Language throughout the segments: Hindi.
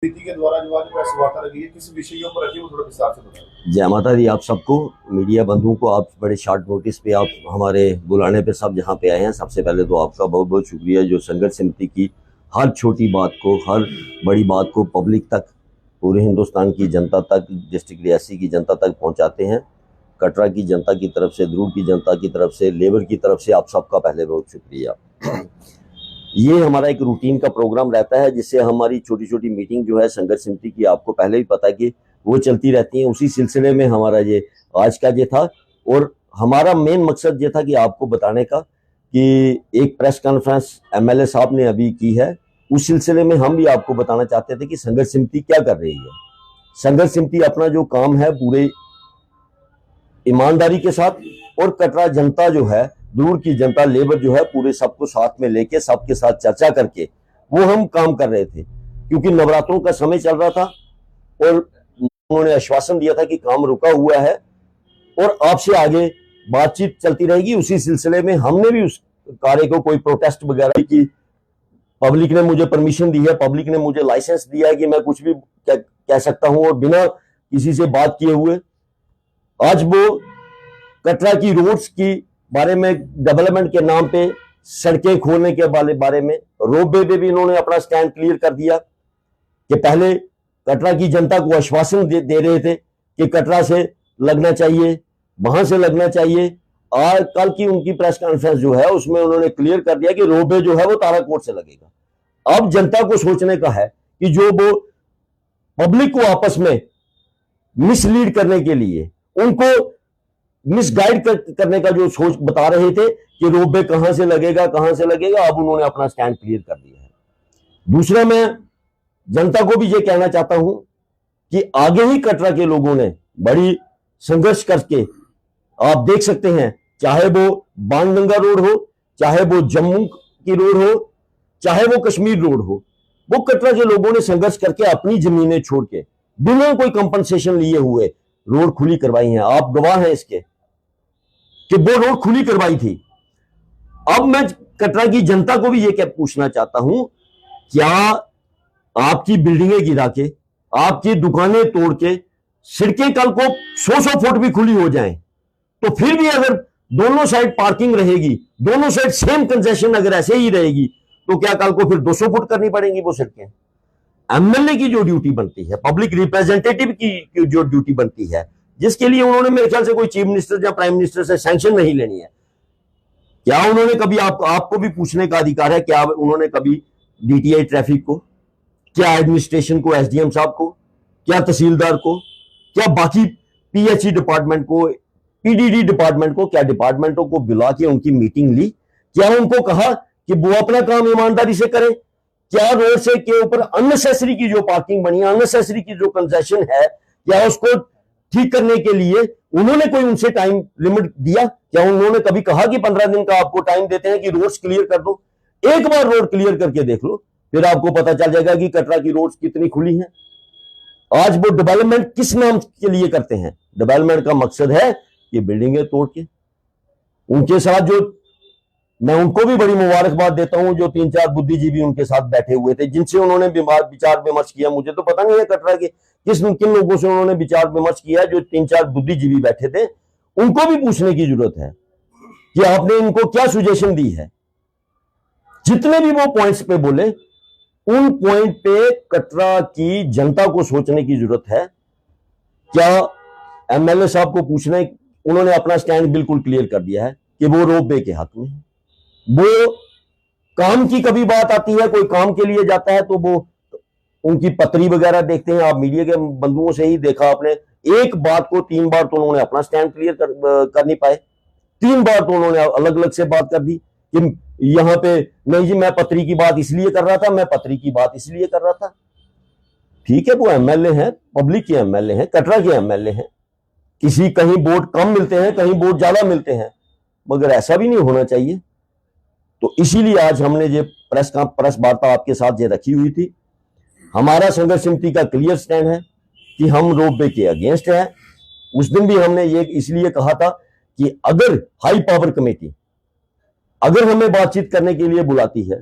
समिति के द्वारा जो आज प्रेस वार्ता लगी है, किस विषय के ऊपर रखी, वो थोड़ा विस्तार से बताएं। जय माता दी। आप सबको, मीडिया बंधुओं को, आप बड़े शॉर्ट नोटिस पे आप हमारे बुलाने पे सब जहाँ पे आए हैं, सबसे पहले तो आपका बहुत बहुत शुक्रिया, जो संघर्ष समिति की हर छोटी बात को, हर बड़ी बात को पब्लिक तक, पूरे हिंदुस्तान की जनता तक, डिस्ट्रिक्ट रियासी की जनता तक पहुँचाते हैं। कटरा की जनता की तरफ से, ध्रुव की जनता की तरफ से, लेबर की तरफ से आप सबका पहले बहुत शुक्रिया। ये हमारा एक रूटीन का प्रोग्राम रहता है, जिससे हमारी छोटी छोटी मीटिंग जो है संघर्ष समिति की, आपको पहले भी पता है कि वो चलती रहती है। उसी सिलसिले में हमारा ये आज का ये था, और हमारा मेन मकसद ये था कि आपको बताने का कि एक प्रेस कॉन्फ्रेंस एमएलए साहब ने अभी की है, उस सिलसिले में हम भी आपको बताना चाहते थे कि संघर्ष समिति क्या कर रही है। संघर्ष समिति अपना जो काम है पूरे ईमानदारी के साथ, और कटरा जनता जो है, दूर की जनता, लेबर जो है, पूरे सबको साथ में लेके, सबके साथ चर्चा करके वो हम काम कर रहे थे। क्योंकि नवरात्रों का समय चल रहा था और उन्होंने आश्वासन दिया था कि काम रुका हुआ है और आपसे आगे बातचीत चलती रहेगी। उसी सिलसिले में हमने भी उस कार्य को, कोई प्रोटेस्ट वगैरह की, पब्लिक ने मुझे परमिशन दी है, पब्लिक ने मुझे लाइसेंस दिया है कि मैं कुछ भी कह सकता हूं, और बिना किसी से बात किए हुए आज वो कटरा की रोड्स की बारे में, डेवलपमेंट के नाम पे सड़कें खोलने के बारे में, रोपवे पे भी इन्होंने अपना स्टैंड क्लियर कर दिया कि पहले कटरा की जनता को आश्वासन दे रहे थे कि कटरा से लगना चाहिए, वहां से लगना चाहिए। आज कल की उनकी प्रेस कॉन्फ्रेंस जो है, उसमें उन्होंने क्लियर कर दिया कि रोपवे जो है वो ताराकोट से लगेगा। अब जनता को सोचने का है कि जो वो पब्लिक को आपस में मिसलीड करने के लिए, उनको मिसगाइड करने का जो सोच बता रहे थे कि रोपवे कहां से लगेगा, कहां से लगेगा, अब उन्होंने अपना स्टैंड क्लियर कर दिया है। दूसरा, मैं जनता को भी ये कहना चाहता हूं कि आगे ही कटरा के लोगों ने बड़ी संघर्ष करके, आप देख सकते हैं, चाहे वो बाणगंगा रोड हो, चाहे वो जम्मू की रोड हो, चाहे वो कश्मीर रोड हो, वो कटरा के लोगों ने संघर्ष करके अपनी जमीनें छोड़ के, बिना कोई कंपनसेशन लिए हुए रोड खुली करवाई है। आप गवाह हैं इसके कि वो रोड खुली करवाई थी। अब मैं कटरा की जनता को भी ये क्या पूछना चाहता हूं, क्या आपकी बिल्डिंगें गिरा के, आपकी दुकानें तोड़ के, सड़कें कल को 100 फुट भी खुली हो जाएं, तो फिर भी अगर दोनों साइड पार्किंग रहेगी, दोनों साइड सेम कंसेशन अगर ऐसे ही रहेगी, तो क्या कल को फिर 200 फुट करनी पड़ेंगी वो सड़कें? एमएलए की जो ड्यूटी बनती है, पब्लिक रिप्रेजेंटेटिव की जो ड्यूटी बनती है, जिसके लिए उन्होंने मेरे ख्याल से कोई चीफ मिनिस्टर या प्राइम मिनिस्टर से सैंक्शन नहीं लेनी है, क्या उन्होंने कभी आपको भी पूछने का अधिकार है, क्या उन्होंने कभी डीटीआई ट्रैफिक को, क्या एडमिनिस्ट्रेशन को, एसडीएम साहब को, क्या तहसीलदार को, क्या बाकी पीएचई डिपार्टमेंट को, पीडीडी डिपार्टमेंट को, क्या डिपार्टमेंटों को बुला के उनकी मीटिंग ली? क्या उनको कहा कि वो अपना काम ईमानदारी से करें? क्या रोड से के ऊपर अननेसेसरी की जो पार्किंग बनी है, अननेसेसरी की जो कंसेशन है, क्या उसको ठीक करने के लिए उन्होंने कोई उनसे टाइम लिमिट दिया? क्या उन्होंने कभी कहा कि 15 दिन का आपको टाइम देते हैं कि रोड्स क्लियर कर दो? एक बार रोड क्लियर करके देख लो, फिर आपको पता चल जाएगा कि कटरा की रोड्स कितनी खुली हैं। आज वो डेवलपमेंट किस नाम के लिए करते हैं? डेवलपमेंट का मकसद है कि बिल्डिंगें तोड़ के, उनके साथ जो, मैं उनको भी बड़ी मुबारकबाद देता हूं, जो 3-4 बुद्धिजीवी उनके साथ बैठे हुए थे, जिनसे उन्होंने विचार विमर्श किया। मुझे तो पता नहीं है कटरा के किन लोगों से उन्होंने विचार विमर्श किया, जो 3-4 बुद्धिजीवी बैठे थे, उनको भी पूछने की जरूरत है कि आपने इनको क्या सुजेशन दी है। जितने भी वो पॉइंट्स पे बोले, उन पॉइंट पे कटरा की जनता को सोचने की जरूरत है। क्या एमएलए साहब को पूछना है? उन्होंने अपना स्टैंड बिल्कुल क्लियर कर दिया है कि वो रोपवे के हक में है। वो काम की कभी बात आती है, कोई काम के लिए जाता है, तो वो उनकी पत्री वगैरह देखते हैं, आप मीडिया के बंधुओं से ही देखा आपने, एक बात को 3 बार तो उन्होंने अपना स्टैंड क्लियर कर नहीं पाए। 3 बार तो उन्होंने अलग अलग से बात कर दी कि यहां पे नहीं जी, मैं पत्री की बात इसलिए कर रहा था, मैं पत्री की बात इसलिए कर रहा था। ठीक है, वो एमएलए हैं, पब्लिक के एमएलए हैं, कटरा के एमएलए हैं, किसी कहीं वोट कम मिलते हैं, कहीं वोट ज्यादा मिलते हैं, मगर ऐसा भी नहीं होना चाहिए। तो इसीलिए आज हमने ये प्रेस वार्ता आपके साथ ये रखी हुई थी। हमारा संघर्ष समिति का क्लियर स्टैंड है कि हम रोपवे के अगेंस्ट है। उस दिन भी हमने ये इसलिए कहा था कि अगर हाई पावर कमेटी अगर हमें बातचीत करने के लिए बुलाती है,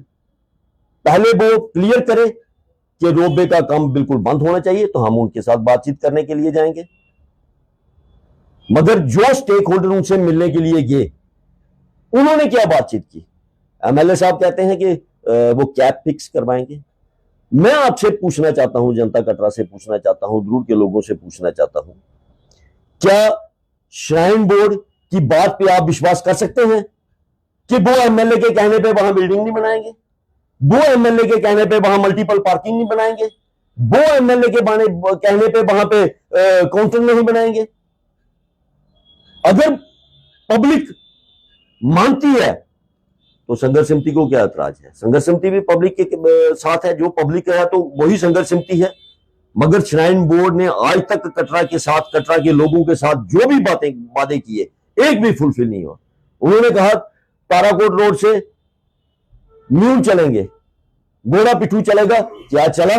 पहले वो क्लियर करे कि रोपवे का काम बिल्कुल बंद होना चाहिए, तो हम उनके साथ बातचीत करने के लिए जाएंगे। मगर जो स्टेक होल्डर उनसे मिलने के लिए गए, उन्होंने क्या बातचीत की? एमएलए साहब कहते हैं कि वो कैप फिक्स करवाएंगे। मैं आपसे पूछना चाहता हूं, जनता कटरा से पूछना चाहता हूं, ध्रुव के लोगों से पूछना चाहता हूं, क्या श्राइन बोर्ड की बात पे आप विश्वास कर सकते हैं कि वो एमएलए के कहने पे वहां बिल्डिंग नहीं बनाएंगे? वो एमएलए के कहने पे वहां मल्टीपल पार्किंग नहीं बनाएंगे? वो एमएलए के कहने पे वहां पे काउंटर नहीं बनाएंगे? अगर पब्लिक मानती है तो संघर्ष समिति को क्या ऐतराज है? संघर्ष समिति भी पब्लिक के साथ है, जो पब्लिक है तो वही संघर्ष समिति है। मगर श्राइन बोर्ड ने आज तक कटरा के साथ, कटरा के लोगों के साथ जो भी वादे किए, एक भी फुलफिल नहीं हुआ। उन्होंने कहा ताराकोट रोड से म्यून चलेंगे, गोड़ा पिट्ठू चलेगा, क्या चला?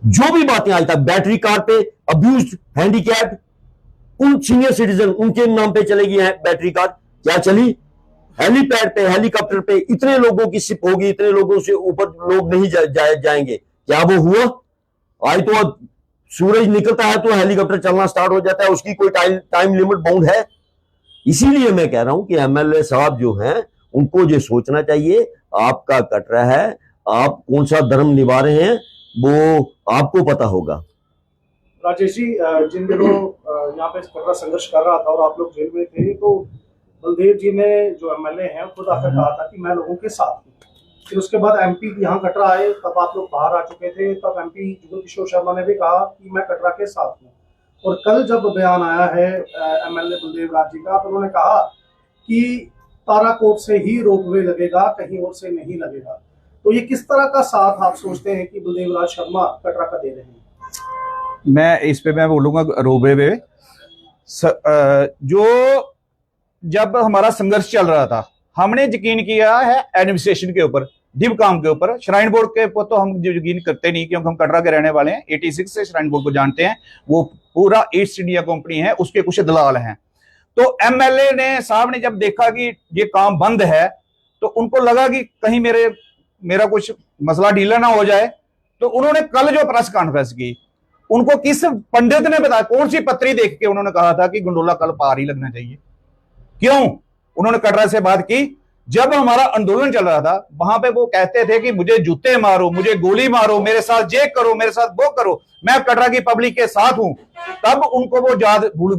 जो भी बातें आज तक, बैटरी कार पे अब्यूज्ड हैंडीकैप उन सीनियर सिटीजन, उनके नाम पे चलेगी बैटरी कार, क्या चली? हेलीपैड पे, हेलीकॉप्टर पे इतने लोगों की शिप होगी, इतने लोगों से ऊपर लोग नहीं जाएंगे, क्या वो हुआ? आज तो सूरज निकलता है तो हेलीकॉप्टर चलना स्टार्ट हो जाता है, उसकी कोई टाइम लिमिट बाउंड है? इसीलिए मैं कह रहा हूं कि एमएलए साहब जो हैं, उनको ये सोचना चाहिए, आपका कटरा है, आप कौन सा धर्म निभा रहे हैं वो आपको पता होगा। राजेश जी, जिन दिनों यहाँ पे कटरा संघर्ष कर रहा था और आप लोग जेल में थे, तो बलदेव जी ने, जो एमएलए हैं, खुद आकर कहा था कि मैं लोगों के साथ हूँ। फिर उसके बाद एमपी यहाँ कटरा आए, तब आप लोग बाहर आ चुके थे, तब एमपी जुगल किशोर शर्मा ने भी कहा कि मैं कटरा के साथ हूँ। और कल जब बयान आया है एमएलए बलदेव राज जी का, तो उन्होंने कहा कि ताराकोट से ही रोपवे लगेगा, कहीं और से नहीं लगेगा। तो ये किस तरह का साथ आप सोचते हैं कि बलदेव राज शर्मा कटरा का दे रहे हैं? मैं इस पे मैं बोलूंगा रोपवे पे जो जब हमारा संघर्ष चल रहा था, हमने यकीन किया है एडमिनिस्ट्रेशन के ऊपर, डिव काम के ऊपर। श्राइन बोर्ड के ऊपर तो हम यकीन करते नहीं, क्योंकि हम कटरा के रहने वाले हैं, 86 से श्राइन बोर्ड को जानते हैं। वो पूरा ईस्ट इंडिया कंपनी है, उसके कुछ दलाल हैं। तो एमएलए ने साहब ने जब देखा कि ये काम बंद है, तो उनको लगा कि कहीं मेरा कुछ मसला ढीला ना हो जाए। तो उन्होंने कल जो प्रेस कॉन्फ्रेंस की, उनको किस पंडित ने बताया, कौन सी पत्री देख के उन्होंने कहा था कि गंडोला कल पार ही लगना चाहिए? क्यों? उन्होंने कटरा से बात की। जब हमारा आंदोलन चल रहा था, वहां पे वो कहते थे कि मुझे जूते मारो, मुझे गोली मारो, मेरे साथ ये करो, मेरे साथ वो करो, मैं कटरा की पब्लिक के साथ हूं। तब उनको वो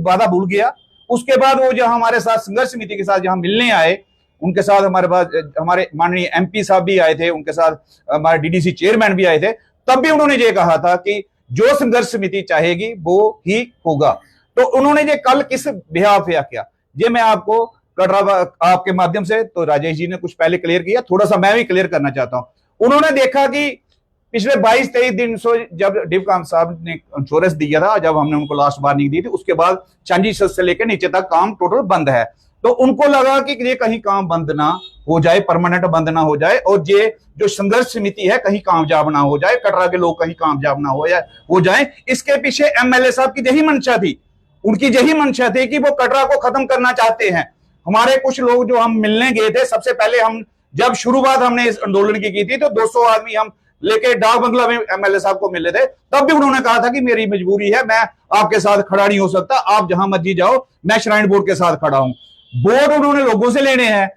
वादा भूल गया। उसके बाद वो जो हमारे साथ संघर्ष समिति के साथ जहां मिलने आए, उनके साथ हमारे पास हमारे माननीय एमपी साहब भी आए थे, उनके साथ हमारे डीडीसी चेयरमैन भी आए थे। तब भी उन्होंने ये कहा था कि जो संघर्ष समिति चाहेगी वो ही होगा। तो उन्होंने ये कल किस बिहाफ पे किया, ये मैं आपको कटरा आपके माध्यम से, तो राजेश जी ने कुछ पहले क्लियर किया, थोड़ा सा मैं भी क्लियर करना चाहता हूं। उन्होंने देखा कि पिछले 22-23 दिन से जब डिवकाम साहब ने इंश्योरेंस दिया था, जब हमने उनको लास्ट वार्निंग दी थी, उसके बाद चांदी से लेकर नीचे तक काम टोटल बंद है। तो उनको लगा कि ये कहीं काम बंद ना हो जाए, परमानेंट बंद ना हो जाए, और ये जो संघर्ष समिति है कहीं कामयाब ना हो जाए, कटरा के लोग कहीं कामयाब ना हो जाए। इसके पीछे एमएलए साहब की यही मंशा थी, उनकी यही मंशा थी कि वो कटरा को खत्म करना चाहते हैं। हमारे कुछ लोग जो हम मिलने गए थे, सबसे पहले हम जब शुरुआत हमने इस आंदोलन की थी, तो 200 आदमी हम लेके डाक बंगला में एमएलए साहब को मिले थे। तब भी उन्होंने कहा था कि मेरी मजबूरी है, मैं आपके साथ खड़ा नहीं हो सकता, आप जहां मर्जी जाओ, मैं श्राइन बोर्ड के साथ खड़ा हूं। बोर्ड उन्होंने लोगों से लेने हैं,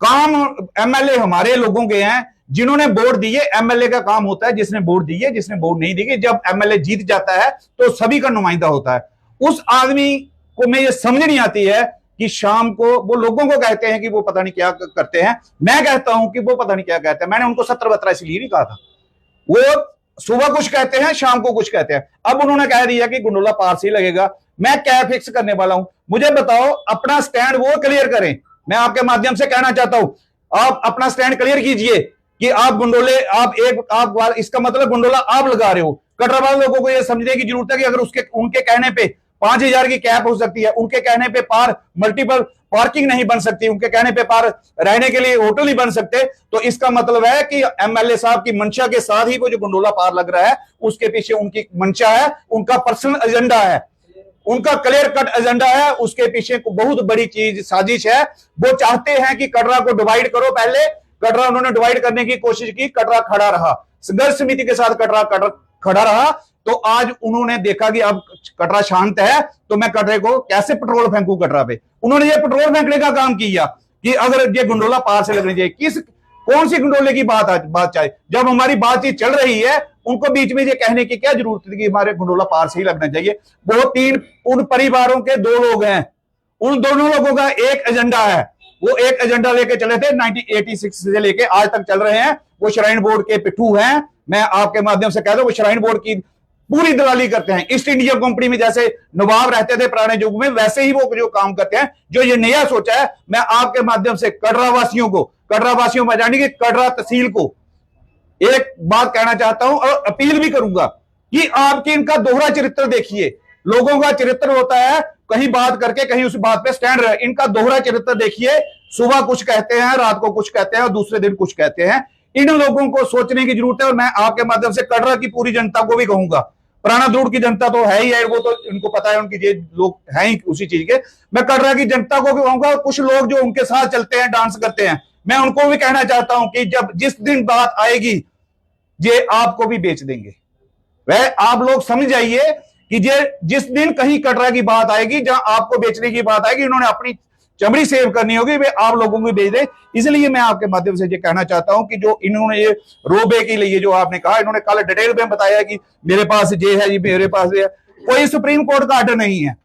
काम एमएलए हमारे लोगों के हैं जिन्होंने वोट दिए। एमएलए का काम होता है जिसने वोट दिए, जिसने वोट नहीं दिए, जब एमएलए जीत जाता है तो सभी का नुमाइंदा होता है। उस आदमी को मैं ये समझ नहीं आती है कि शाम को वो लोगों को कहते हैं कि वो पता नहीं क्या करते हैं। मैं कहता हूं कि वो पता नहीं क्या कहते हैं। मैंने उनको 17-17 इसलिए नहीं कहा था, वो सुबह कुछ कहते हैं, शाम को कुछ कहते हैं। अब उन्होंने कह दिया कि गुंडोला पार से लगेगा, मैं क्या फिक्स करने वाला हूं। मुझे बताओ, अपना स्टैंड वो क्लियर करें। मैं आपके माध्यम से कहना चाहता हूं, आप अपना स्टैंड क्लियर कीजिए कि आप गुंडोले, आप इसका मतलब गुंडोला आप लगा रहे हो। कटरा वाले लोगों को यह समझने की जरूरत है कि अगर उनके कहने पे 5000 की कैप हो सकती है, उनके कहने पे पार मल्टीपल पार्किंग नहीं बन सकती, उनके कहने पे पार रहने के लिए होटल नहीं बन सकते, तो इसका मतलब है कि एमएलए साहब की मंशा के साथ ही वो जो गुंडोला पार लग रहा है, उसके पीछे उनकी मंशा है, उनका पर्सनल एजेंडा है, उनका क्लियर कट एजेंडा है। उसके पीछे बहुत बड़ी चीज साजिश है। वो चाहते हैं कि कटरा को डिवाइड करो, पहले कटरा उन्होंने डिवाइड करने की कोशिश की, कटरा खड़ा रहा, संघर्ष समिति के साथ कटरा खड़ा रहा। तो आज उन्होंने देखा कि अब कटरा शांत है तो मैं कटरे को कैसे पेट्रोल फेंकूं कटरा पे। उन्होंने ये पेट्रोल फेंकने का काम किया कि अगर ये गंडोला पार से लगनी चाहिए। कौन सी गंडोले की बात चाहे, जब हमारी बातचीत चल रही है उनको बीच में ये कहने की क्या जरूरत थी कि हमारे गंडोला पार से ही लगना चाहिए। वो उन परिवारों के 2 लोग हैं, उन दोनों लोगों का एक एजेंडा है, वो एक एजेंडा लेके चले थे 1986 से लेके आज तक चल रहे हैं। वो श्राइन बोर्ड के पिट्ठू हैं। मैं आपके माध्यम से कह दूं वो श्राइन बोर्ड की पूरी दलाली करते हैं। ईस्ट इंडिया कंपनी में जैसे नवाब रहते थे पुराने युग में, वैसे ही वो जो काम करते हैं। जो ये नया सोचा है, मैं आपके माध्यम से कटरा वासियों में जाने की कटरा तहसील को एक बात कहना चाहता हूं और अपील भी करूंगा कि आपकी इनका दोहरा चरित्र देखिए। लोगों का चरित्र होता है कहीं बात करके कहीं उस बात पे स्टैंड रहे, इनका दोहरा चरित्र देखिए। सुबह कुछ कहते हैं, रात को कुछ कहते हैं और दूसरे दिन कुछ कहते हैं। इन लोगों को सोचने की जरूरत है। और मैं आपके माध्यम से कटरा की पूरी जनता को भी कहूंगा, पुराना दूर की जनता तो है ही है, वो तो इनको पता है, उनकी ये लोग हैं ही उसी चीज के। मैं कटरा की जनता को भी कहूंगा, कुछ लोग जो उनके साथ चलते हैं, डांस करते हैं, मैं उनको भी कहना चाहता हूं कि जब जिस दिन बात आएगी ये आपको भी बेच देंगे। वह आप लोग समझ जाइए कि ये जिस दिन कहीं कटरा की बात आएगी, जहां आपको बेचने की बात आएगी, इन्होंने अपनी चमड़ी सेव करनी होगी, वे आप लोगों को भेज दे। इसलिए मैं आपके माध्यम से ये कहना चाहता हूं कि जो इन्होंने ये रोबे के लिए जो आपने कहा, इन्होंने कल डिटेल में बताया कि मेरे पास ये है जी, मेरे पास ये है। कोई सुप्रीम कोर्ट का आर्डर नहीं है,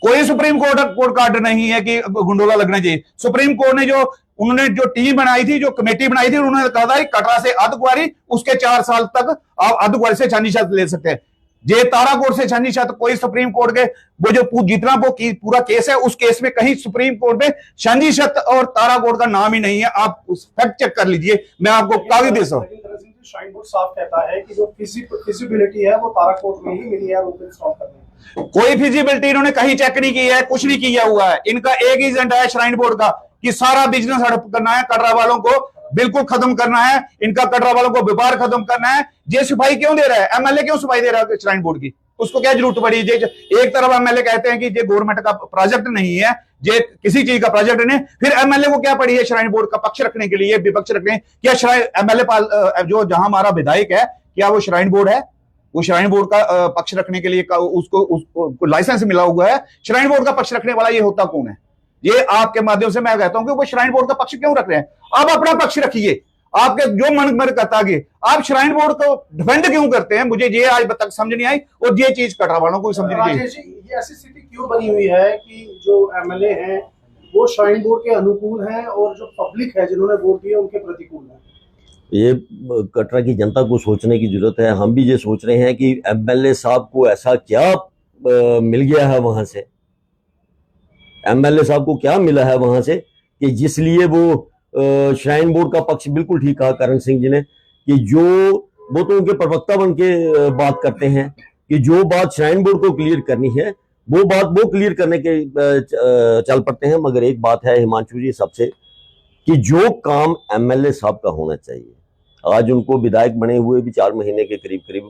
कोई सुप्रीम कोर्ट का आर्डर नहीं है कि गुंडोला लगना चाहिए। सुप्रीम कोर्ट ने उन्होंने जो टीम बनाई थी, जो कमेटी बनाई थी, उन्होंने कहा था कटरा से अर्धकुंवारी, उसके 4 साल तक आप अर्धकुंवारी से छानीशत ले सकते हैं। जे ताराकोट से छानीशत कोई सुप्रीम कोर्ट के वो जो जितना वो पूरा केस है, उस केस में कहीं सुप्रीम कोर्ट में छानीशत और ताराकोट का नाम ही नहीं है। आप उस फैक्ट चेक कर लीजिए, मैं आपको कागज दे सकता हूं। श्राइन बोर्ड साफ कहता है कि जो फिजिबिलिटी है वो ताराकोट में ही मिली है रोड इंस्टॉल करने। कोई फिजिबिलिटी इन्होंने कहीं चेक नहीं की है, कुछ नहीं किया हुआ है। इनका एक ही एजेंडा है श्राइन बोर्ड का कि सारा बिजनेस हड़प करना है, कटरा वालों को बिल्कुल खत्म करना है, इनका कटरा वालों को व्यापार खत्म करना है। ये सफाई क्यों दे रहा है? एमएलए क्यों सफाई दे रहा है श्राइन बोर्ड की? उसको क्या जरूरत पड़ी? एक तरफ एमएलए कहते हैं कि ये गवर्नमेंट का प्रोजेक्ट नहीं है, ये किसी चीज का प्रोजेक्ट नहीं, फिर एमएलए को क्या पड़ी है श्राइन बोर्ड का पक्ष रखने के लिए, विपक्ष रखने? क्या एमएलए जो जहां हमारा विधायक है, क्या वो श्राइन बोर्ड है? वो श्राइन बोर्ड का पक्ष रखने के लिए उसको लाइसेंस मिला हुआ है? श्राइन बोर्ड का पक्ष रखने वाला ये होता कौन है? ये आपके माध्यम से मैं कहता हूं कि वो श्राइन बोर्ड का पक्ष क्यों रख रहे हैं? आप अपना पक्ष रखिए, आपके जो मन करता है। आप श्राइन बोर्ड को डिफेंड क्यों करते हैं? मुझे ये आज तक समझ नहीं आई और ये चीज कटरा वालों को समझ नहीं आई। ये ऐसी स्थिति क्यों बनी हुई है कि जो एमएलए हैं वो श्राइन बोर्ड के अनुकूल हैं और जो पब्लिक है जिन्होंने वोट दिए उनके प्रतिकूल है? ये कटरा की जनता को सोचने की जरूरत है। हम भी ये सोच रहे हैं कि एमएलए साहब को ऐसा क्या मिल गया है वहां से, एमएलए साहब को क्या मिला है वहां से कि जिसलिए वो श्राइन बोर्ड का पक्ष, बिल्कुल ठीक कहा करण सिंह जी ने, कि वो तो उनके प्रवक्ता बन के बात करते हैं कि जो बात श्राइन बोर्ड को क्लियर करनी है वो बात वो क्लियर करने के चल पड़ते हैं। मगर एक बात है हिमांशु जी सबसे, कि जो काम एमएलए साहब का होना चाहिए, आज उनको विधायक बने हुए भी 4 महीने के करीब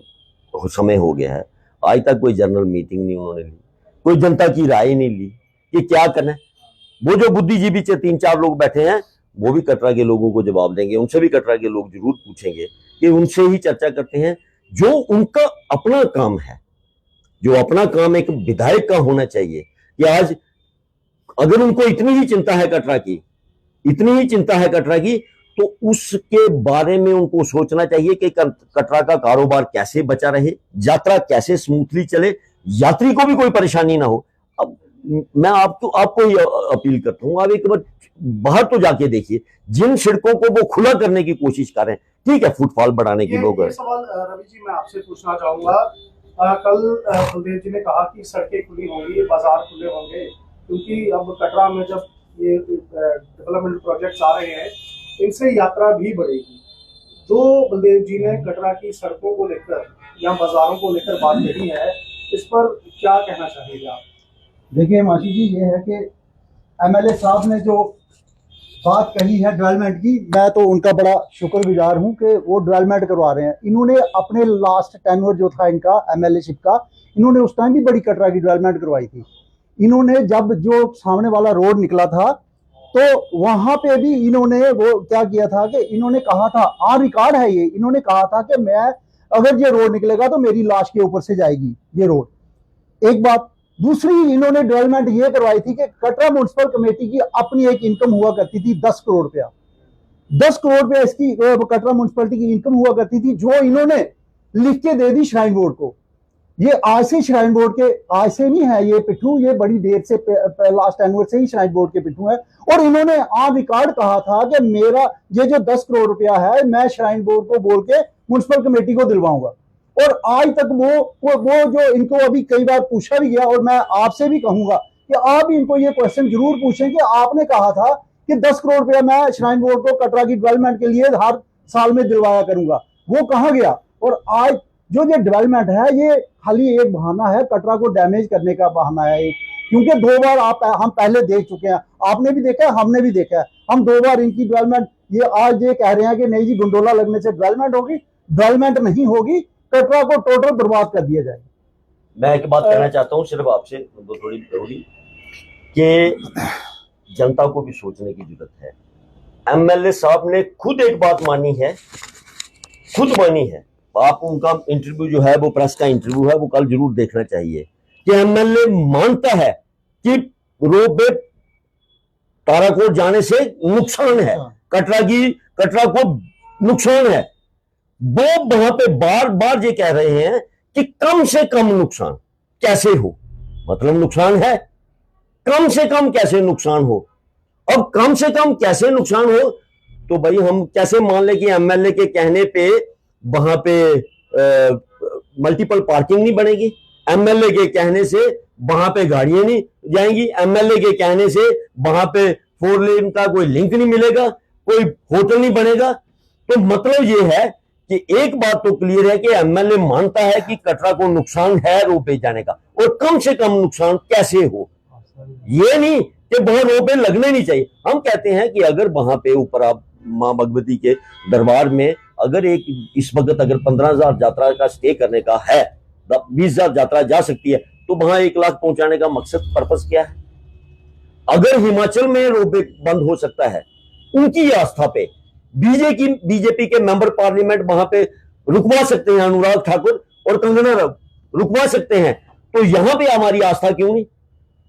समय हो गया है, आज तक कोई जनरल मीटिंग नहीं उन्होंने ली, कोई जनता की राय नहीं ली कि क्या करना है। वो जो बुद्धिजीवी 3-4 लोग बैठे हैं वो भी कटरा के लोगों को जवाब देंगे, उनसे भी कटरा के लोग जरूर पूछेंगे कि उनसे ही चर्चा करते हैं। जो उनका अपना काम है, जो अपना काम एक विधायक का होना चाहिए, कि आज अगर उनको इतनी ही चिंता है कटरा की, इतनी ही चिंता है कटरा की, तो उसके बारे में उनको सोचना चाहिए कि कटरा का कारोबार कैसे बचा रहे, यात्रा कैसे स्मूथली चले, यात्री को भी कोई परेशानी ना हो। अब मैं आपको ही अपील करता हूं, आप एक बार बाहर तो जाके देखिए, जिन सड़कों को वो खुला करने की कोशिश कर रहे हैं, ठीक है फुटफॉल बढ़ाने की लोग। ये सवाल रवि जी मैं आपसे पूछना चाहूंगा, कल बलदेव जी ने कहा कि सड़कें खुली होंगी, बाजार खुले होंगे, क्योंकि अब कटरा में जब ये डेवलपमेंट प्रोजेक्ट्स आ रहे हैं इनसे यात्रा भी बढ़ेगी। जो बलदेव जी ने कटरा की सड़कों को लेकर या बाजारों को लेकर बात कही है, इस पर क्या कहना चाहेंगे आप? देखिए मासी जी, ये है कि एमएलए साहब ने जो बात कही है डेवलपमेंट की, मैं तो उनका बड़ा शुक्रगुजार हूं कि वो डेवलपमेंट करवा रहे हैं। इन्होंने अपने लास्ट टेन्योर जो था इनका एमएलएशिप का, इन्होंने उस टाइम भी बड़ी कटरा की डेवलपमेंट करवाई थी। इन्होंने जब जो सामने वाला रोड निकला था तो वहां पे भी इन्होंने वो क्या किया था कि इन्होंने कहा था, ऑन रिकॉर्ड है ये, इन्होंने कहा था कि मैं अगर ये रोड निकलेगा तो मेरी लाश के ऊपर से जाएगी ये रोड। एक बात। दूसरी, इन्होंने डेवलपमेंट ये करवाई थी कि कटरा म्युनिसिपल कमेटी की अपनी एक इनकम हुआ करती थी 10 करोड़ रुपया। 10 करोड़ रुपया इसकी कटरा म्युनिसिपलिटी की इनकम हुआ करती थी, जो इन्होंने लिख के दे दी श्राइन बोर्ड को। ये आज से श्राइन बोर्ड के, आज से नहीं है ये पिट्ठू, ये बड़ी देर से लास्ट एनुअल से ही श्राइन बोर्ड के पिट्ठू है। और इन्होंने ऑन रिकॉर्ड कहा था कि मेरा ये जो 10 करोड़ रुपया है मैं श्राइन बोर्ड को बोल के म्युनिसिपल कमेटी को दिलवाऊंगा। और आज तक वो जो इनको अभी कई बार पूछा भी गया, और मैं आपसे भी कहूंगा कि आप इनको ये क्वेश्चन जरूर पूछें कि आपने कहा था कि 10 करोड़ रुपया मैं श्राइन बोर्ड को कटरा की डेवलपमेंट के लिए हर साल में दिलवाया करूंगा, वो कहाँ गया। और आज जो ये डेवलपमेंट है ये खाली एक बहाना है, कटरा को डैमेज करने का बहाना है एक। क्योंकि 2 बार हम पहले देख चुके हैं, आपने भी देखा है, हमने भी देखा है। हम 2 बार इनकी डेवलपमेंट, ये आज ये कह रहे हैं कि नहीं जी गंडोला लगने से डेवलपमेंट होगी, डेवलपमेंट नहीं होगी, कटरा को टोटल बर्बाद कर दिया जाएगा। मैं एक बात कहना चाहता हूँ सिर्फ आपसे, वो थोड़ी जरूरी, कि जनता को भी सोचने की जरूरत है। एमएलए साहब ने खुद एक बात मानी है, खुद मानी है। आप उनका इंटरव्यू जो है वो प्रेस का इंटरव्यू है, वो कल जरूर देखना चाहिए, कि एमएलए मानता है कि रोपवे ताराकोट जाने से नुकसान है, कटरा को नुकसान है। वो वहां पे बार बार ये कह रहे हैं कि कम से कम नुकसान कैसे हो, मतलब नुकसान है, कम से कम कैसे नुकसान हो। अब कम से कम कैसे नुकसान हो, तो भाई हम कैसे मान ले कि एमएलए के कहने पे वहां पे मल्टीपल पार्किंग नहीं बनेगी, एमएलए के कहने से वहां पे गाड़ियां नहीं जाएंगी, एमएलए के कहने से वहां पे 4 लेन का कोई लिंक नहीं मिलेगा, कोई होटल नहीं बनेगा। तो मतलब ये है कि एक बात तो क्लियर है कि एमएलए मानता है कि कटरा को नुकसान है रोपवे जाने का, और कम से कम नुकसान कैसे हो, ये नहीं कि वहां रोपवे लगने नहीं चाहिए। हम कहते हैं कि अगर वहां पे ऊपर आप मां भगवती के दरबार में अगर एक इस वक्त अगर 15,000 यात्रा का स्टे करने का है, 20,000 यात्रा जा सकती है, तो वहां 1 लाख पहुंचाने का मकसद पर्पस क्या है। अगर हिमाचल में रोपवे बंद हो सकता है उनकी आस्था पे, बीजेपी के मेंबर पार्लियामेंट वहां पे रुकवा सकते हैं, अनुराग ठाकुर और कंगना रुकवा सकते हैं, तो यहां पे हमारी आस्था क्यों नहीं।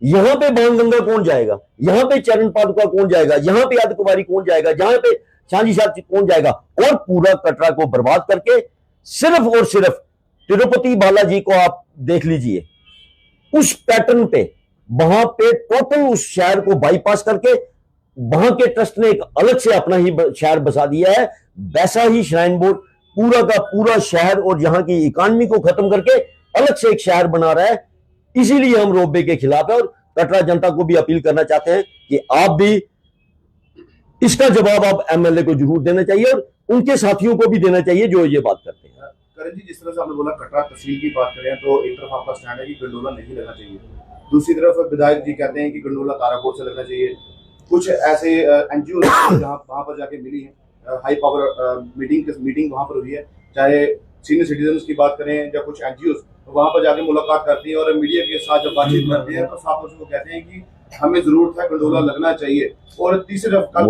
यहां पे बाणगंगा कौन जाएगा, यहां पे चरण पादुका कौन जाएगा, यहां पे अर्धकुमारी कौन जाएगा, जहां पे शांति साहब कौन जाएगा। और पूरा कटरा को बर्बाद करके सिर्फ और सिर्फ तिरुपति बालाजी को आप देख लीजिए, उस पैटर्न पे वहां पे टोटल उस शहर को बाईपास करके वहां के ट्रस्ट ने एक अलग से अपना ही शहर बसा दिया है। वैसा ही श्राइन बोर्ड पूरा का पूरा शहर और यहां की इकोनॉमी को खत्म करके अलग से एक शहर बना रहा है। इसीलिए हम रोपवे के खिलाफ है, और कटरा जनता को भी अपील करना चाहते हैं कि आप भी इसका जवाब आप एमएलए को जरूर देना चाहिए, और उनके साथियों को भी देना चाहिए जो ये बात करते हैं। करण जी, जिस तरह से आपने बोला कटरा तहसील की बात करें तो एक तरफ आपका स्टैंड है कि गंडोला नहीं लगना चाहिए, दूसरी तरफ विधायक जी कहते हैं कि गंडोला ताराकोट से लगना चाहिए। कुछ ऐसे एनजीओ जहाँ वहाँ पर जाके मिली है, हाई पावर मीटिंग वहाँ पर हुई है, चाहे सीनियर सिटीजन की बात करें या कुछ एनजीओ वहाँ पर जाके मुलाकात करती है और मीडिया के साथ जब बातचीत करते हैं तो साफ तौर से वो कहते हैं कि हमें जरूरत है गंडोला लगना चाहिए। और तीसरी तरफ कल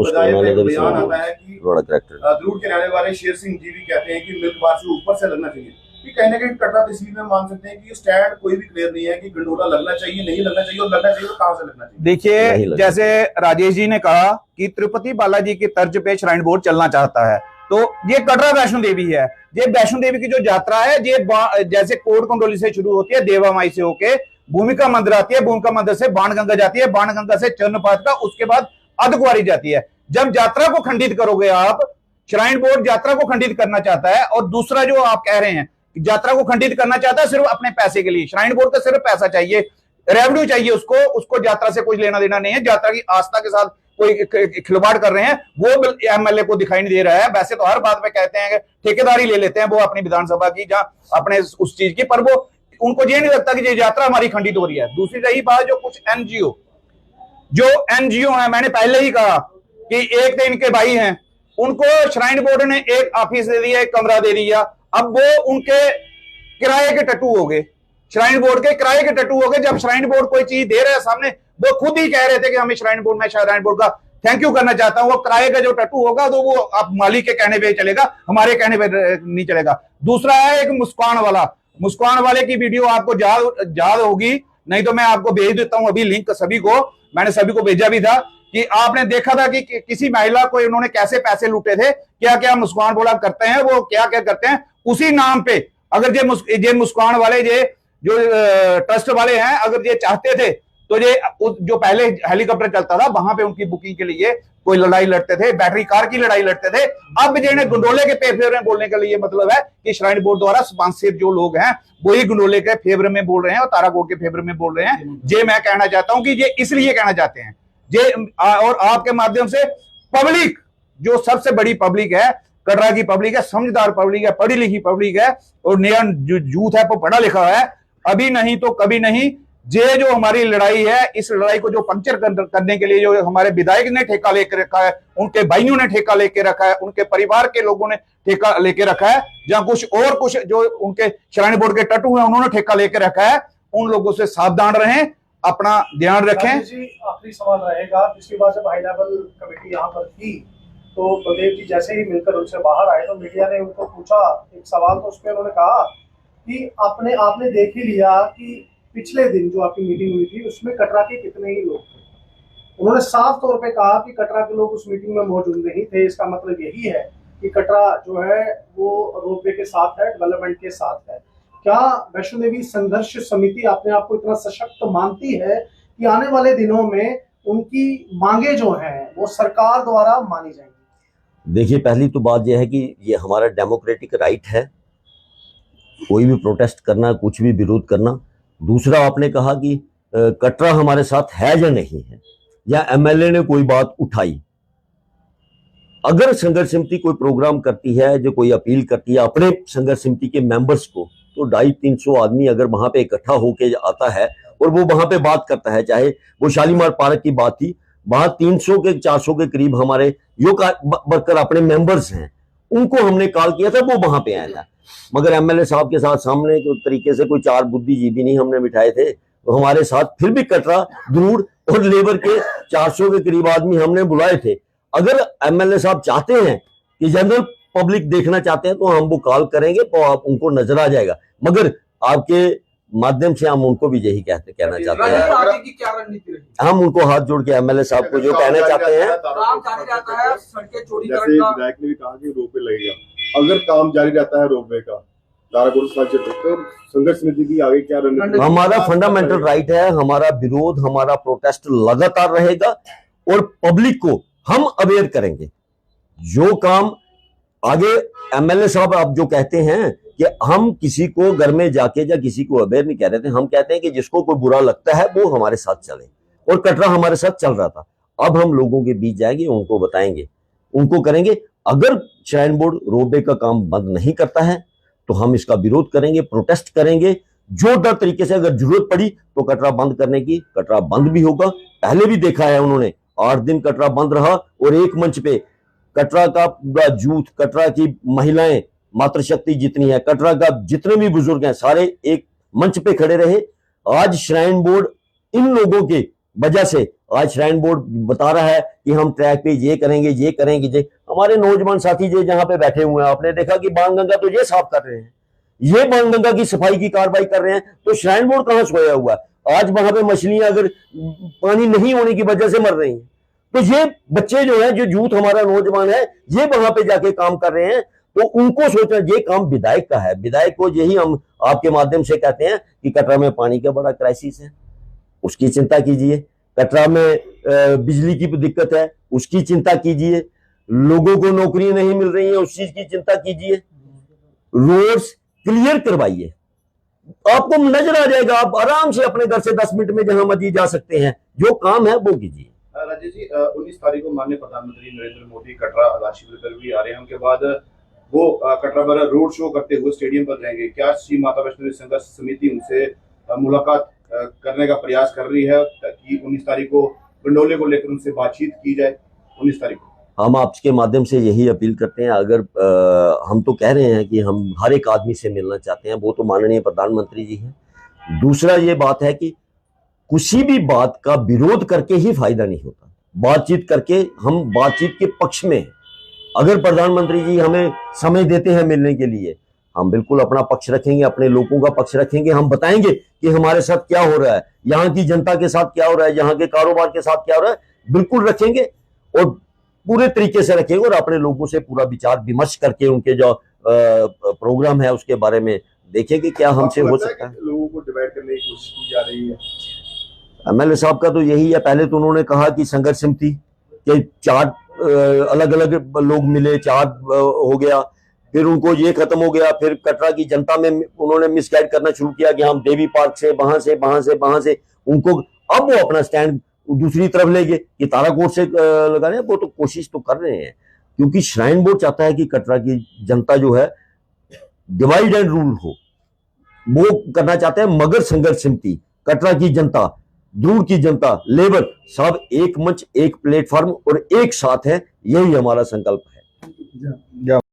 बयान आता है कि ध्रुव के रहने वाले शेर सिंह जी भी कहते हैं कि मिल्क बार से ऊपर से लगना चाहिए। कि कहीं ना कहीं कटरा तहसील में मान सकते हैं कि स्टैंड कोई भी क्लियर नहीं है कि गंडोला लगना चाहिए, नहीं लगना चाहिए, और लगना चाहिए तो कहां से लगना चाहिए। देखिए, जैसे राजेश जी ने कहा कि तिरुपति बालाजी की तर्ज पे श्राइन बोर्ड चलना चाहता है, तो ये कटरा वैष्णो देवी है। ये वैष्णो देवी की जो यात्रा है ये जैसे कोट कंडोली से शुरू होती है, देवा माई से होके भूमिका मंदिर आती है, भूमिका मंदिर से बाणगंगा जाती है, बाणगंगा से चरणपादुका, उसके बाद अर्धकुमारी जाती है। जब यात्रा को खंडित करोगे आप, श्राइन बोर्ड यात्रा को खंडित करना चाहता है, और दूसरा जो आप कह रहे हैं यात्रा को खंडित करना चाहता है सिर्फ अपने पैसे के लिए। श्राइन बोर्ड को सिर्फ पैसा चाहिए, रेवेन्यू चाहिए उसको यात्रा से कुछ लेना देना नहीं है। यात्रा की आस्था के साथ कोई खिलवाड़ कर रहे हैं वो एमएलए को दिखाई नहीं दे रहा है। वैसे तो हर बात में कहते हैं कि ठेकेदारी ले लेते हैं वो अपनी विधानसभा की, जहां अपने उस चीज की, पर वो उनको ये नहीं लगता कि ये यात्रा हमारी खंडित हो रही है। दूसरी रही बात, जो कुछ एनजीओ है, मैंने पहले ही कहा कि एक तो इनके भाई हैं, उनको श्राइन बोर्ड ने एक ऑफिस दे दिया, एक कमरा दे दिया, अब वो उनके किराए के टट्टू हो गए, श्राइन बोर्ड के किराए के टट्टू हो गए। जब श्राइन बोर्ड कोई चीज दे रहा है सामने, वो खुद ही कह रहे थे कि हमें श्राइन बोर्ड का थैंक यू करना चाहता हूं। वो किराए का जो टैटू होगा तो वो आप मालिक के कहने पे चलेगा, हमारे कहने पे नहीं चलेगा। दूसरा है एक मुस्कान वाला, मुस्कान वाले की वीडियो आपको याद होगी, नहीं तो मैं आपको भेज देता हूं अभी लिंक सभी को, मैंने सभी को भेजा भी था कि आपने देखा था कि किसी महिला को इन्होंने कैसे पैसे लूटे थे, क्या क्या मुस्कान बोला करते हैं, वो क्या क्या करते हैं उसी नाम पे। अगर ये मुस्कान वाले ये जो ट्रस्ट वाले हैं, अगर ये चाहते थे तो ये जो पहले हेलीकॉप्टर चलता था वहां पे उनकी बुकिंग के लिए कोई लड़ाई लड़ते थे, बैटरी कार की लड़ाई लड़ते थे। अब जिन्हें गंडोले के फेवर में बोलने के लिए मतलब है कि श्राइन बोर्ड द्वारा स्पॉन्सर जो लोग हैं वही गंडोले के फेवर में बोल रहे हैं और ताराकोट के फेवर में बोल रहे हैं। ये मैं कहना चाहता हूं कि ये इसलिए कहना चाहते हैं ये, और आपके माध्यम से पब्लिक जो सबसे बड़ी पब्लिक है, कटरा की पब्लिक है, समझदार पब्लिक है, पढ़ी लिखी पब्लिक है और नया जो यूथ है वो पढ़ा लिखा है, अभी नहीं तो कभी नहीं। ये जो हमारी लड़ाई है, इस लड़ाई को जो पंक्चर करने के लिए जो हमारे विधायक ने ठेका लेकर रखा है, उनके भाइयों ने ठेका लेके रखा है, उनके परिवार के लोगों ने ठेका लेके रखा है, जहां कुछ जो उनके श्राइन बोर्ड के टटू हैं उन्होंने ठेका लेके रखा है, उन लोगों से सावधान रहें, अपना ध्यान रखें। जी आखिरी सवाल रहेगा, पिछली बार जब हाई लेवल कमेटी यहाँ पर थी तो बलदेव जी जैसे ही मिलकर उनसे बाहर आए तो मीडिया ने उनको पूछा एक सवाल, तो उसमें उन्होंने कहा कि आपने देख ही लिया कि पिछले दिन जो आपकी मीटिंग हुई थी उसमें कटरा के कितने ही लोग थे। उन्होंने साफ तौर पे कहा कि कटरा के लोग उस मीटिंग में मौजूद नहीं थे। इसका मतलब यही है कि कटरा जो है वो रोपवे के साथ है, डेवलपमेंट के साथ है। क्या वैष्णो देवी संघर्ष समिति अपने आप को इतना सशक्त मानती है कि आने वाले दिनों में उनकी मांगे जो हैं वो सरकार द्वारा मानी जाएंगी? देखिए, पहली तो बात यह है कि ये हमारा डेमोक्रेटिक राइट है कोई भी प्रोटेस्ट करना, कुछ भी विरोध करना। दूसरा, आपने कहा कि कटरा हमारे साथ है या नहीं है, या एमएलए ने कोई बात उठाई। अगर संघर्ष समिति कोई प्रोग्राम करती है, जो कोई अपील करती है अपने संघर्ष समिति के मेंबर्स को, तो 250-300 आदमी अगर वहां पे इकट्ठा होके आता है और वो वहां पे बात करता है, चाहे वो शालीमार पार्क की बात थी, वहां 300 के 400 के करीब हमारे योग वर्कर अपने मेंबर्स हैं, उनको हमने कॉल किया था, वो वहां पे आया था। मगर एमएलए साहब के साथ सामने तरीके से कोई चार बुद्धिजीवी नहीं हमने बिठाए थे, तो हमारे साथ फिर भी कटरा, द्रूड़ और लेबर के 400 के करीब आदमी हमने बुलाए थे। अगर एमएलए साहब चाहते हैं कि जनरल पब्लिक देखना चाहते हैं तो हम वो कॉल करेंगे तो आप उनको नजर आ जाएगा। मगर आपके माध्यम से हम उनको भी यही कहना चाहते हैं, आगे की क्या रणनीति रही? हम उनको हाथ जोड़ के एमएलए साहब को जो कहना चाहते हैं, काम जारी रहता है, सड़कें चौड़ी जैसे करना। विधायक ने भी कहा कि रोपवे लगेगा, अगर काम जारी रहता है रोपवे का ताराकोट क्षेत्र, तो संघर्ष समिति की आगे क्या रणनीति? हमारा फंडामेंटल राइट है, हमारा विरोध, हमारा प्रोटेस्ट लगातार रहेगा और पब्लिक को हम अवेयर करेंगे। जो काम आगे एमएलए साहब आप जो कहते हैं कि हम किसी को घर में जाके या किसी को अवेयर नहीं कह रहे थे, हम कहते हैं कि जिसको कोई बुरा लगता है वो हमारे साथ चले, और कटरा हमारे साथ चल रहा था। अब हम लोगों के बीच जाएंगे, उनको बताएंगे, उनको करेंगे। अगर श्राइन बोर्ड रोपवे का काम बंद नहीं करता है तो हम इसका विरोध करेंगे, प्रोटेस्ट करेंगे जोरदार तरीके से। अगर जरूरत पड़ी तो कटरा बंद करने की, कटरा बंद भी होगा। पहले भी देखा है उन्होंने, 8 दिन कटरा बंद रहा और एक मंच पे कटरा का पूरा यूथ, कटरा की महिलाएं, मातृशक्ति जितनी है, कटरा का जितने भी बुजुर्ग हैं, सारे एक मंच पे खड़े रहे। आज श्राइन बोर्ड इन लोगों के वजह से, आज श्राइन बोर्ड बता रहा है कि हम ट्रैक पे ये करेंगे, ये करेंगे, ये हमारे नौजवान साथी जो जहां पे बैठे हुए हैं, आपने देखा कि बाणगंगा तो ये साफ कर रहे हैं, ये बाणगंगा की सफाई की कार्रवाई कर रहे हैं, तो श्राइन बोर्ड कहां सोया हुआ है? आज वहां पे मछलियां अगर पानी नहीं होने की वजह से मर रही हैं, तो ये बच्चे जो है, जो यूथ हमारा नौजवान है, ये वहां पे जाके काम कर रहे हैं, तो उनको सोचना ये काम विधायक का है। विधायक को यही हम आपके माध्यम से कहते हैं कि कटरा में पानी का बड़ा क्राइसिस है, उसकी चिंता कीजिए। कटरा में बिजली की दिक्कत है, उसकी चिंता कीजिए। लोगों को नौकरी नहीं मिल रही है, उस चीज की चिंता कीजिए। रोड्स क्लियर करवाइए, आपको नजर आ जाएगा। आप आराम से अपने घर से 10 मिनट में जहां मर्जी जा सकते हैं। जो काम है वो कीजिए। राजेश जी, 19 तारीख को माननीय प्रधानमंत्री नरेंद्र मोदी कटरा आजाद शिविर पर भी आ रहे हैं, उनके बाद वो कटरा पर रोड शो करते हुए स्टेडियम पर जाएंगे। क्या श्री माता वैष्णो देवी संघर्ष समिति उनसे मुलाकात करने का प्रयास कर रही है ताकि 19 तारीख को गंडोले को लेकर उनसे बातचीत की जाए? 19 तारीख को हम आपके माध्यम से यही अपील करते हैं। अगर हम तो कह रहे हैं कि हम हर एक आदमी से मिलना चाहते हैं, वो तो माननीय प्रधानमंत्री जी हैं। दूसरा ये बात है कि किसी भी बात का विरोध करके ही फायदा नहीं होता। बातचीत करके हम बातचीत के पक्ष में हैं। अगर प्रधानमंत्री जी हमें समय देते हैं मिलने के लिए, हम बिल्कुल अपना पक्ष रखेंगे, अपने लोगों का पक्ष रखेंगे। हम बताएंगे कि हमारे साथ क्या हो रहा है, यहाँ की जनता के साथ क्या हो रहा है, यहाँ के कारोबार के साथ क्या हो रहा है, बिल्कुल रखेंगे और पूरे तरीके से रखेंगे और अपने लोगों से पूरा विचार विमर्श करके उनके जो प्रोग्राम है उसके बारे में देखेंगे क्या हमसे हो सकता है। लोगों को डिवाइड करने की कोशिश की जा रही है। एमएलए साहब का तो यही है, पहले तो उन्होंने कहा कि संघर्ष समिति के 4 अलग अलग लोग मिले, 4 हो गया, फिर उनको ये खत्म हो गया, फिर कटरा की जनता में उन्होंने मिसगाइड करना शुरू किया कि हम देवी पार्क से वहां से उनको, अब वो अपना स्टैंड दूसरी तरफ ले गए कि ताराकोट से लगाने। वो तो कोशिश तो कर रहे हैं क्योंकि श्राइन बोर्ड चाहता है कि कटरा की जनता जो है डिवाइड एंड रूल हो, वो करना चाहते हैं। मगर संघर्ष समिति, कटरा की जनता, ध्रुव की जनता, लेबर सब एक मंच, एक प्लेटफॉर्म और एक साथ है, यही हमारा संकल्प है।